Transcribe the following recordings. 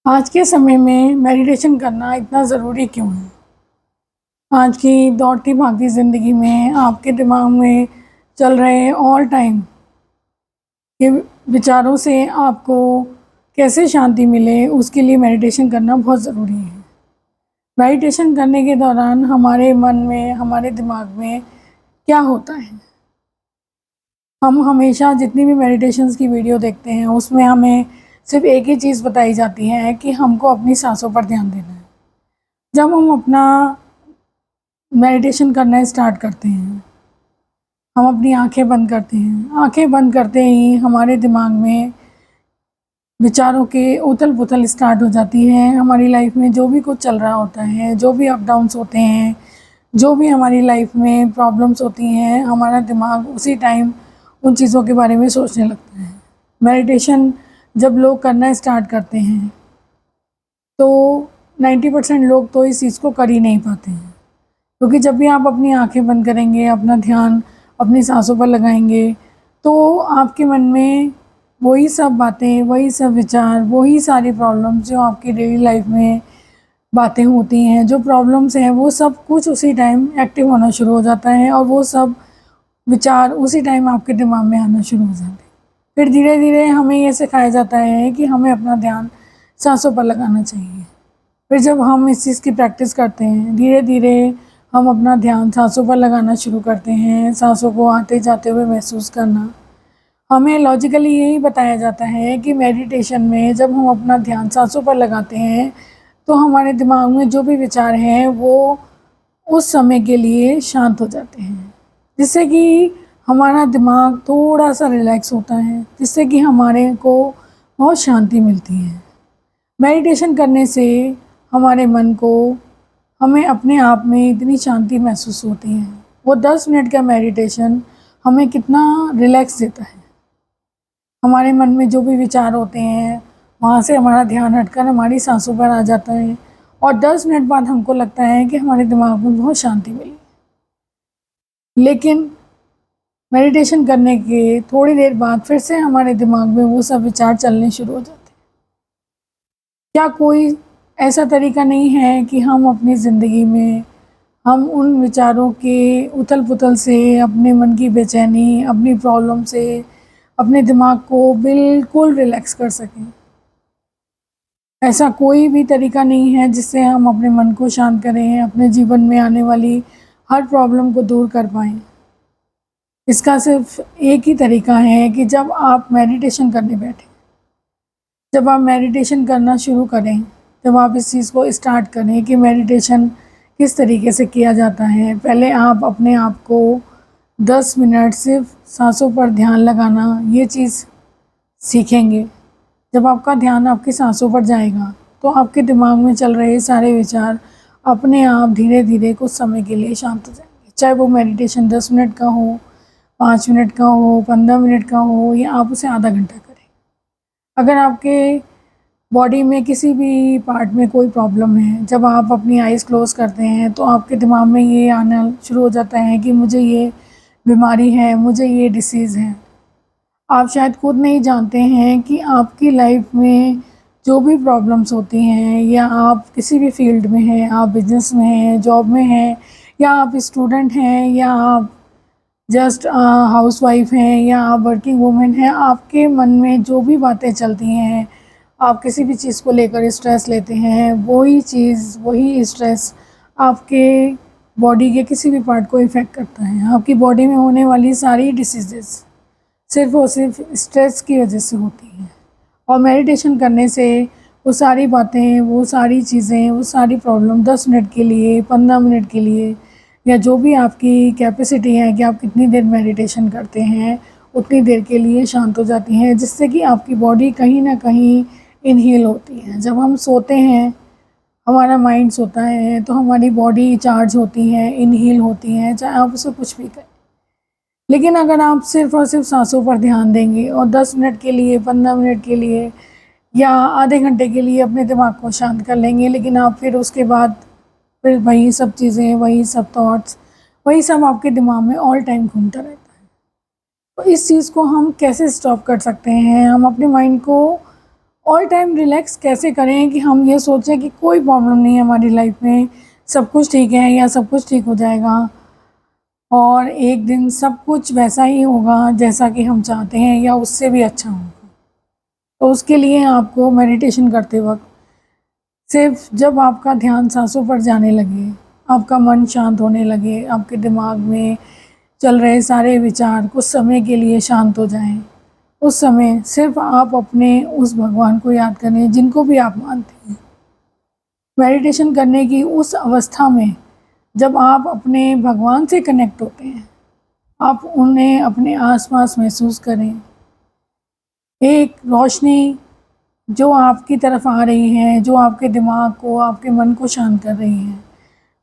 आज के समय में मेडिटेशन करना इतना ज़रूरी क्यों है? आज की दौड़ती भागती ज़िंदगी में आपके दिमाग में चल रहे ऑल टाइम के विचारों से आपको कैसे शांति मिले, उसके लिए मेडिटेशन करना बहुत ज़रूरी है। मेडिटेशन करने के दौरान हमारे मन में, हमारे दिमाग में क्या होता है? हम हमेशा जितनी भी मेडिटेशंस की वीडियो देखते हैं, उसमें हमें सिर्फ़ एक ही चीज़ बताई जाती है कि हमको अपनी साँसों पर ध्यान देना है। जब हम अपना मेडिटेशन करना स्टार्ट करते हैं, हम अपनी आंखें बंद करते हैं। आंखें बंद करते ही हमारे दिमाग में विचारों के उथल-पुथल स्टार्ट हो जाती है। हमारी लाइफ में जो भी कुछ चल रहा होता है, जो भी अप डाउन्स होते हैं, जो भी हमारी लाइफ में प्रॉब्लम्स होती हैं, हमारा दिमाग उसी टाइम उन चीज़ों के बारे में सोचने लगता है। मेडिटेशन जब लोग करना स्टार्ट करते हैं, तो 90% लोग तो इस चीज़ को कर ही नहीं पाते हैं। क्योंकि जब भी आप अपनी आँखें बंद करेंगे, अपना ध्यान अपनी साँसों पर लगाएँगे, तो आपके मन में वही सब बातें, वही सब विचार, वही सारी प्रॉब्लम्स जो आपकी डेली लाइफ में बातें होती हैं, जो प्रॉब्लम्स हैं, वो सब कुछ उसी टाइम एक्टिव होना शुरू हो जाता है और वो सब विचार उसी टाइम आपके दिमाग में आना शुरू हो जाते हैं। फिर धीरे-धीरे हमें ये सिखाया जाता है कि हमें अपना ध्यान साँसों पर लगाना चाहिए। फिर जब हम इस चीज़ की प्रैक्टिस करते हैं, धीरे-धीरे हम अपना ध्यान साँसों पर लगाना शुरू करते हैं, साँसों को आते-जाते हुए महसूस करना। हमें लॉजिकली यही बताया जाता है कि मेडिटेशन में जब हम अपना ध्यान साँसों पर लगाते हैं, तो हमारे दिमाग में जो भी विचार हैं, वो उस समय के लिए शांत हो जाते हैं, जिससे कि हमारा दिमाग थोड़ा-सा रिलैक्स होता है, जिससे कि हमारे को बहुत शांति मिलती है। मेडिटेशन करने से हमारे मन को हमें अपने आप में इतनी शांति महसूस होती है। वो 10 मिनट का मेडिटेशन हमें कितना रिलैक्स देता है। हमारे मन में जो भी विचार होते हैं, वहाँ से हमारा ध्यान हटकर हमारी साँसों पर आ जाता है और 10 मिनट बाद हमको लगता है कि हमारे दिमाग में बहुत शांति मिली। लेकिन मेडिटेशन करने के थोड़ी देर बाद फिर से हमारे दिमाग में वो सब विचार चलने शुरू हो जाते हैं। क्या कोई ऐसा तरीका नहीं है कि हम अपनी ज़िंदगी में हम उन विचारों के उथल-पुथल से, अपने मन की बेचैनी, अपनी प्रॉब्लम से, अपने दिमाग को बिल्कुल रिलैक्स कर सकें? ऐसा कोई भी तरीका नहीं है जिससे हम अपने मन को शांत करें, अपने जीवन में आने वाली हर प्रॉब्लम को दूर कर पाएँ। इसका सिर्फ़ एक ही तरीका है कि जब आप मेडिटेशन करने बैठें, जब आप मेडिटेशन करना शुरू करें, जब आप इस चीज़ को स्टार्ट करें कि मेडिटेशन किस तरीके से किया जाता है। पहले आप अपने आप को 10 मिनट सिर्फ़ साँसों पर ध्यान लगाना, ये चीज़ सीखेंगे। जब आपका ध्यान आपकी साँसों पर जाएगा, तो आपके दिमाग में चल रहे सारे विचार अपने आप धीरे-धीरे कुछ समय के लिए शांत हो जाएँगे। चाहे वो मेडिटेशन 10 मिनट का हो, 5 मिनट का हो, 15 मिनट का हो या आप उसे आधा घंटा करें। अगर आपके बॉडी में किसी भी पार्ट में कोई प्रॉब्लम है, जब आप अपनी आइज़ क्लोज़ करते हैं, तो आपके दिमाग में ये आना शुरू हो जाता है कि मुझे ये बीमारी है, मुझे ये डिसीज़ है। आप शायद खुद नहीं जानते हैं कि आपकी लाइफ में जो भी प्रॉब्लम्स होती हैं या आप किसी भी फील्ड में हैं, आप बिज़नेस में हैं, जॉब में हैं या आप स्टूडेंट हैं या आप जस्ट हाउसवाइफ हैं या आप वर्किंग वूमेन हैं, आपके मन में जो भी बातें चलती हैं, आप किसी भी चीज़ को लेकर स्ट्रेस लेते हैं, वही चीज़, वही स्ट्रेस आपके बॉडी के किसी भी पार्ट को इफ़ेक्ट करता है। आपकी बॉडी में होने वाली सारी डिसीज़ेज़ सिर्फ़ और सिर्फ़ स्ट्रेस की वजह से होती हैं और मेडिटेशन करने से वो सारी बातें, वो सारी चीज़ें, वो सारी प्रॉब्लम 10 मिनट के लिए, 15 मिनट के लिए या जो भी आपकी कैपेसिटी है कि आप कितनी देर मेडिटेशन करते हैं, उतनी देर के लिए शांत हो जाती हैं, जिससे कि आपकी बॉडी कहीं न कहीं इनहील होती है। जब हम सोते हैं, हमारा माइंड सोता है, तो हमारी बॉडी चार्ज होती है, इनहील होती है, चाहे आप उसे कुछ भी कहें। लेकिन अगर आप सिर्फ़ और सिर्फ़ साँसों पर ध्यान देंगे और 10 मिनट के लिए, 15 मिनट के लिए या आधे घंटे के लिए अपने दिमाग को शांत कर लेंगे, लेकिन आप फिर उसके बाद फिर वही सब चीज़ें, वही सब थॉट्स, वही सब आपके दिमाग में ऑल टाइम घूमता रहता है। तो इस चीज़ को हम कैसे स्टॉप कर सकते हैं? हम अपने माइंड को ऑल टाइम रिलैक्स कैसे करें कि हम ये सोचें कि कोई प्रॉब्लम नहीं है हमारी लाइफ में, सब कुछ ठीक है या सब कुछ ठीक हो जाएगा और एक दिन सब कुछ वैसा ही होगा जैसा कि हम चाहते हैं या उससे भी अच्छा होगा। तो उसके लिए आपको मेडिटेशन करते वक्त सिर्फ जब आपका ध्यान सांसों पर जाने लगे, आपका मन शांत होने लगे, आपके दिमाग में चल रहे सारे विचार कुछ समय के लिए शांत हो जाएं, उस समय सिर्फ आप अपने उस भगवान को याद करें जिनको भी आप मानते हैं। मेडिटेशन करने की उस अवस्था में जब आप अपने भगवान से कनेक्ट होते हैं, आप उन्हें अपने आसपास महसूस करें। एक रोशनी जो आपकी तरफ आ रही है, जो आपके दिमाग को, आपके मन को शांत कर रही है,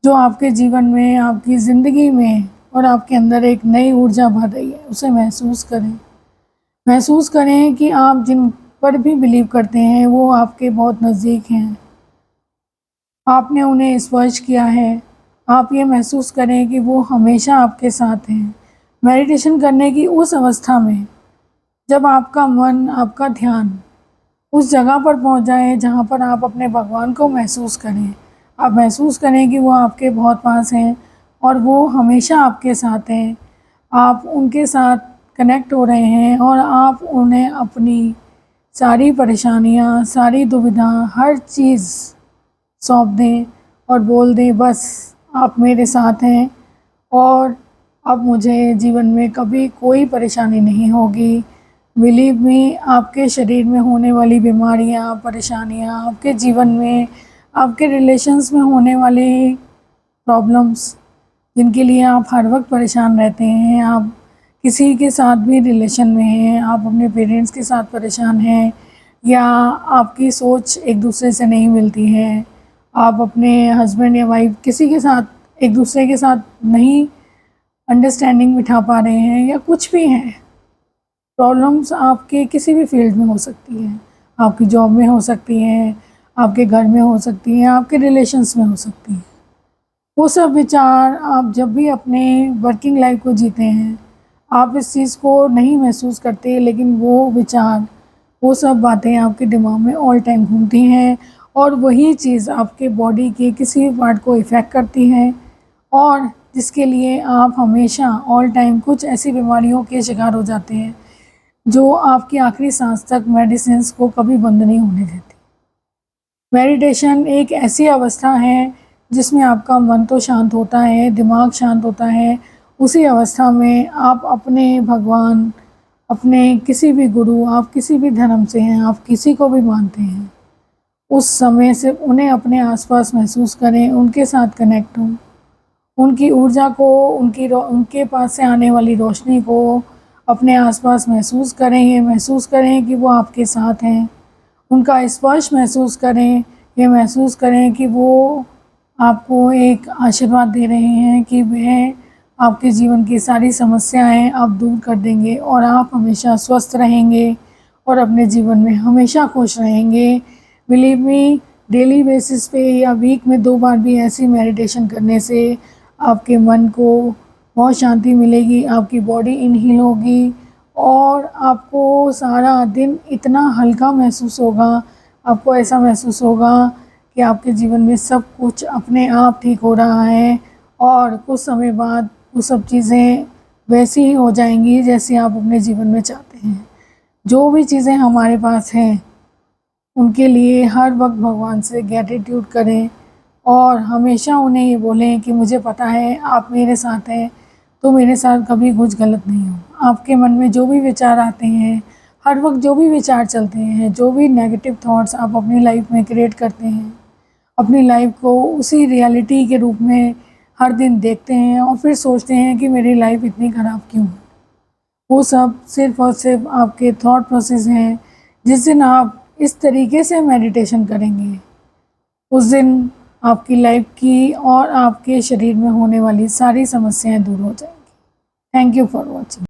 जो आपके जीवन में, आपकी ज़िंदगी में और आपके अंदर एक नई ऊर्जा भर रही है, उसे महसूस करें। महसूस करें कि आप जिन पर भी बिलीव करते हैं वो आपके बहुत नज़दीक हैं, आपने उन्हें स्पर्श किया है। आप ये महसूस करें कि वो हमेशा आपके साथ हैं। मेडिटेशन करने की उस अवस्था में जब आपका मन, आपका ध्यान उस जगह पर पहुंच जाए जहां पर आप अपने भगवान को महसूस करें, आप महसूस करें कि वो आपके बहुत पास हैं और वो हमेशा आपके साथ हैं। आप उनके साथ कनेक्ट हो रहे हैं और आप उन्हें अपनी सारी परेशानियां, सारी दुविधा, हर चीज़ सौंप दें और बोल दें, बस आप मेरे साथ हैं और अब मुझे जीवन में कभी कोई परेशानी नहीं होगी। बिलीव मी, आपके शरीर में होने वाली बीमारियां, परेशानियां, आपके जीवन में, आपके रिलेशंस में होने वाली प्रॉब्लम्स जिनके लिए आप हर वक्त परेशान रहते हैं, आप किसी के साथ भी रिलेशन में हैं, आप अपने पेरेंट्स के साथ परेशान हैं या आपकी सोच एक दूसरे से नहीं मिलती है, आप अपने हस्बैंड या वाइफ किसी के साथ एक दूसरे के साथ नहीं अंडरस्टैंडिंग बिठा पा रहे हैं या कुछ भी हैं, प्रॉब्लम्स आपके किसी भी फील्ड में हो सकती हैं, आपकी जॉब में हो सकती हैं, आपके घर में हो सकती हैं, आपके रिलेशंस में हो सकती हैं। वो सब विचार आप जब भी अपने वर्किंग लाइफ को जीते हैं, आप इस चीज़ को नहीं महसूस करते, लेकिन वो विचार, वो सब बातें आपके दिमाग में ऑल टाइम घूमती हैं और वही चीज़ आपके बॉडी के किसी भी पार्ट को इफ़ेक्ट करती हैं और जिसके लिए आप हमेशा ऑल टाइम कुछ ऐसी बीमारियों के शिकार हो जाते हैं जो आपकी आखिरी सांस तक मेडिसिन्स को कभी बंद नहीं होने देती। मेडिटेशन एक ऐसी अवस्था है जिसमें आपका मन तो शांत होता है, दिमाग शांत होता है। उसी अवस्था में आप अपने भगवान, अपने किसी भी गुरु, आप किसी भी धर्म से हैं, आप किसी को भी मानते हैं, उस समय से उन्हें अपने आसपास महसूस करें, उनके साथ कनेक्ट हों, उनकी ऊर्जा को, उनके पास से आने वाली रोशनी को अपने आसपास महसूस करें। ये महसूस करें कि वो आपके साथ हैं, उनका स्पर्श महसूस करें, ये महसूस करें कि वो आपको एक आशीर्वाद दे रहे हैं कि वह आपके जीवन की सारी समस्याएं आप दूर कर देंगे और आप हमेशा स्वस्थ रहेंगे और अपने जीवन में हमेशा खुश रहेंगे। बिलीव मी, डेली बेसिस पे या वीक में 2 बार भी ऐसी मेडिटेशन करने से आपके मन को बहुत शांति मिलेगी, आपकी बॉडी इनहील होगी और आपको सारा दिन इतना हल्का महसूस होगा, आपको ऐसा महसूस होगा कि आपके जीवन में सब कुछ अपने आप ठीक हो रहा है और कुछ समय बाद वो सब चीज़ें वैसी ही हो जाएंगी जैसे आप अपने जीवन में चाहते हैं। जो भी चीज़ें हमारे पास हैं उनके लिए हर वक्त भगवान से ग्रैटिट्यूड करें और हमेशा उन्हें ये बोलें कि मुझे पता है आप मेरे साथ हैं, तो मेरे साथ कभी कुछ गलत नहीं हो। आपके मन में जो भी विचार आते हैं, हर वक्त जो भी विचार चलते हैं, जो भी नेगेटिव थॉट्स आप अपनी लाइफ में क्रिएट करते हैं, अपनी लाइफ को उसी रियलिटी के रूप में हर दिन देखते हैं और फिर सोचते हैं कि मेरी लाइफ इतनी ख़राब क्यों है, वो सब सिर्फ़ और सिर्फ आपके थॉट प्रोसेस हैं। जिस दिन आप इस तरीके से मेडिटेशन करेंगे, उस दिन आपकी लाइफ की और आपके शरीर में होने वाली सारी समस्याएं दूर हो जाएंगी। Thank you for watching.